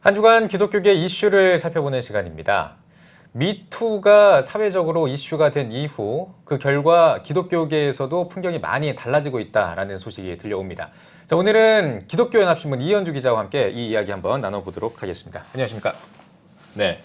한 주간 기독교계 이슈를 살펴보는 시간입니다. 미투가 사회적으로 이슈가 된 이후 그 결과 기독교계에서도 풍경이 많이 달라지고 있다라는 소식이 들려옵니다. 자, 오늘은 기독교연합신문 이현주 기자와 함께 이 이야기 한번 나눠보도록 하겠습니다. 안녕하십니까? 네.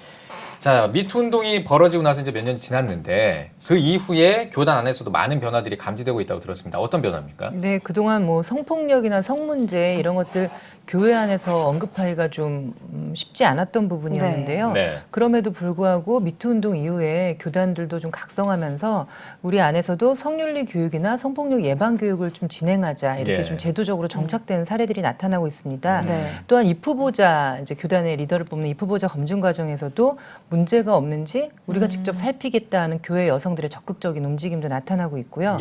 자, 미투 운동이 벌어지고 나서 이제 몇 년이 지났는데 그 이후에 교단 안에서도 많은 변화들이 감지되고 있다고 들었습니다. 어떤 변화입니까? 네, 그동안 뭐 성폭력이나 성문제 이런 것들 교회 안에서 언급하기가 좀 쉽지 않았던 부분이었는데요. 네. 그럼에도 불구하고 미투 운동 이후에 교단들도 좀 각성하면서 우리 안에서도 성윤리 교육이나 성폭력 예방 교육을 좀 진행하자 이렇게 좀 제도적으로 정착된 사례들이 나타나고 있습니다. 또한 입후보자 이제 교단의 리더를 뽑는 입후보자 검증 과정에서도 문제가 없는지 우리가 직접 살피겠다 하는 교회 여성들의 적극적인 움직임도 나타나고 있고요.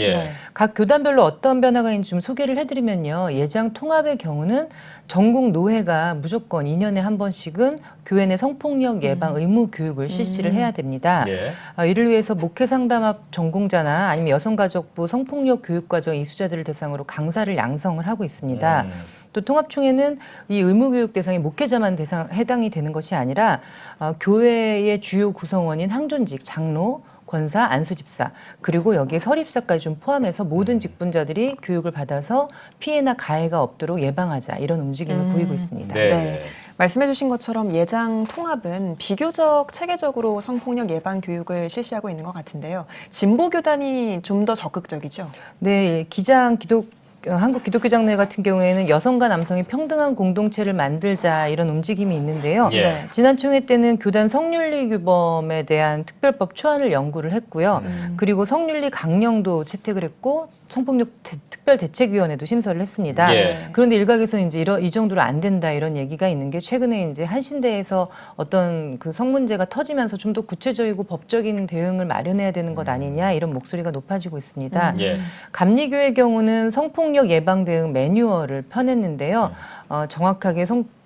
각 교단별로 어떤 변화가 있는지 좀 소개를 해드리면요. 예장 통합의 경우는 전국 노회가 무조건 2년에 한 번씩은 교회 내 성폭력 예방 의무 교육을 실시를 해야 됩니다. 이를 위해서 목회상담학 전공자나 아니면 여성가족부 성폭력 교육과정 이수자들을 대상으로 강사를 양성을 하고 있습니다. 또 통합총회는 이 의무교육 대상이 목회자만 해당이 되는 것이 아니라 교회의 주요 구성원인 항존직, 장로, 권사, 안수집사 그리고 여기에 설립사까지 좀 포함해서 모든 직분자들이 교육을 받아서 피해나 가해가 없도록 예방하자 이런 움직임을 보이고 있습니다. 네. 말씀해 주신 것처럼 예장 통합은 비교적 체계적으로 성폭력 예방 교육을 실시하고 있는 것 같은데요. 진보교단이 좀 더 적극적이죠? 네, 한국기독교장로회 같은 경우에는 여성과 남성이 평등한 공동체를 만들자 이런 움직임이 있는데요. 지난 총회 때는 교단 성윤리 규범에 대한 특별법 초안을 연구를 했고요. 그리고 성윤리 강령도 채택을 했고 성폭력 특별대책위원회도 신설을 했습니다. 그런데 일각에서 이제 이 정도로 안 된다 이런 얘기가 있는 게 최근에 이제 한신대에서 어떤 그 성문제가 터지면서 좀 더 구체적이고 법적인 대응을 마련해야 되는 것 아니냐 이런 목소리가 높아지고 있습니다. 감리교의 경우는 성폭력 예방 대응 매뉴얼을 펴냈는데요. 정확하게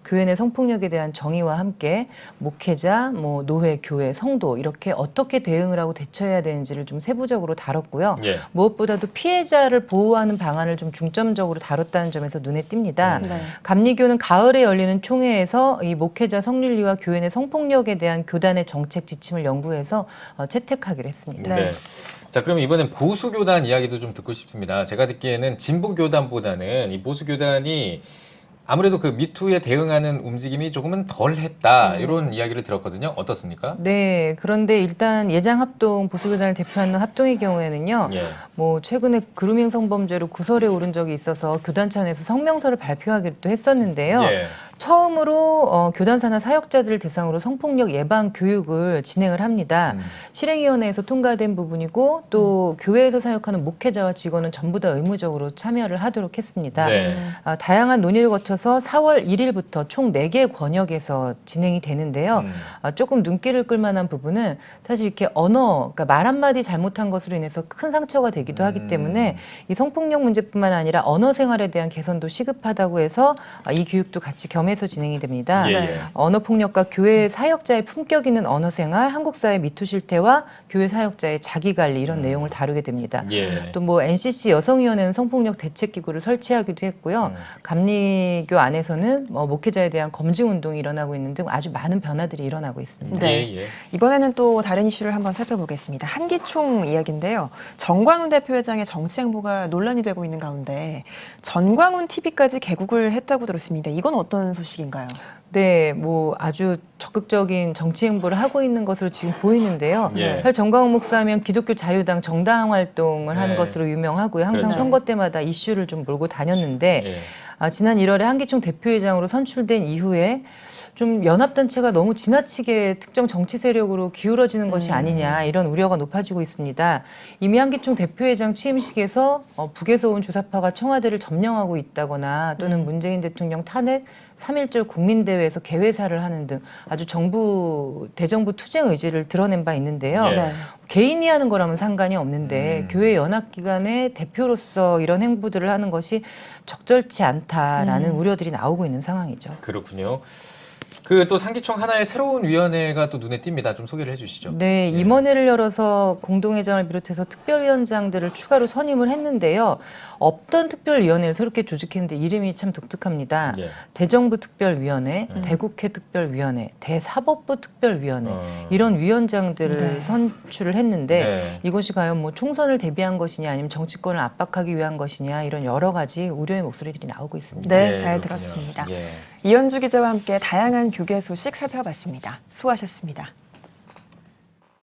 교회 내 성폭력에 대한 정의와 함께 목회자, 노회, 교회, 성도 이렇게 어떻게 대응을 하고 대처해야 되는지를 좀 세부적으로 다뤘고요. 무엇보다도 피해자를 보호하는 방안을 좀 중점적으로 다뤘다는 점에서 눈에 띕니다. 감리교는 가을에 열리는 총회에서 이 목회자 성윤리와 교회 내 성폭력에 대한 교단의 정책 지침을 연구해서 채택하기로 했습니다. 자, 그럼 이번엔 보수교단 이야기도 좀 듣고 싶습니다. 제가 듣기에는 진보교단보다는 이 보수교단이 아무래도 그 미투에 대응하는 움직임이 조금은 덜 했다 이런 이야기를 들었거든요. 어떻습니까? 네, 그런데 일단 예장합동 보수교단을 대표하는 합동의 경우에는요. 최근에 그루밍 성범죄로 구설에 오른 적이 있어서 교단차 내에서 성명서를 발표하기도 했었는데요. 처음으로 교단사나 사역자들을 대상으로 성폭력 예방 교육을 진행을 합니다. 실행위원회에서 통과된 부분이고 또 교회에서 사역하는 목회자와 직원은 전부 다 의무적으로 참여를 하도록 했습니다. 다양한 논의를 거쳐서 4월 1일부터 총 4개 권역에서 진행이 되는데요. 조금 눈길을 끌만한 부분은 사실 이렇게 그러니까 말 한마디 잘못한 것으로 인해서 큰 상처가 되기도 하기 때문에 이 성폭력 문제뿐만 아니라 언어 생활에 대한 개선도 시급하다고 해서 이 교육도 같이 겸해서 진행이 됩니다. 언어폭력과 교회 사역자의 품격 있는 언어생활, 한국사회 미투 실태와 교회 사역자의 자기관리 이런 내용을 다루게 됩니다. 또 NCC 여성위원회는 성폭력 대책기구를 설치하기도 했고요. 감리교 안에서는 목회자에 대한 검증운동이 일어나고 있는 등 아주 많은 변화들이 일어나고 있습니다. 이번에는 또 다른 이슈를 한번 살펴보겠습니다. 한기총 이야기인데요. 전광훈 대표회장의 정치 행보가 논란이 되고 있는 가운데 전광훈 TV까지 개국을 했다고 들었습니다. 이건 어떤 소식인가요? 네, 아주 적극적인 정치 행보를 하고 있는 것으로 지금 보이는데요. 사실 전광훈 목사하면 기독교 자유당 정당 활동을 하는 것으로 유명하고요. 항상 선거 때마다 이슈를 좀 몰고 다녔는데 지난 1월에 한기총 대표회장으로 선출된 이후에 좀 연합단체가 너무 지나치게 특정 정치 세력으로 기울어지는 것이 아니냐 이런 우려가 높아지고 있습니다. 이미 한기총 대표회장 취임식에서 북에서 온 주사파가 청와대를 점령하고 있다거나 또는 문재인 대통령 탄핵 3.1절 국민대회에서 개회사를 하는 등 아주 대정부 투쟁 의지를 드러낸 바 있는데요. 개인이 하는 거라면 상관이 없는데 교회 연합기관의 대표로서 이런 행보들을 하는 것이 적절치 않다라는 우려들이 나오고 있는 상황이죠. 그렇군요. 그 또 상기총 하나의 새로운 위원회가 또 눈에 띕니다. 좀 소개를 해주시죠. 네, 임원회를 열어서 공동회장을 비롯해서 특별위원장들을 추가로 선임을 했는데요. 없던 특별위원회를 새롭게 조직했는데 이름이 참 독특합니다. 예. 대정부 특별위원회, 대국회 특별위원회, 대사법부 특별위원회 이런 위원장들을 선출을 했는데 이것이 과연 뭐 총선을 대비한 것이냐 아니면 정치권을 압박하기 위한 것이냐 이런 여러 가지 우려의 목소리들이 나오고 있습니다. 네, 예, 잘 그렇군요. 들었습니다. 예. 이현주 기자와 함께 다양한 교계 소식 살펴봤습니다. 수고하셨습니다.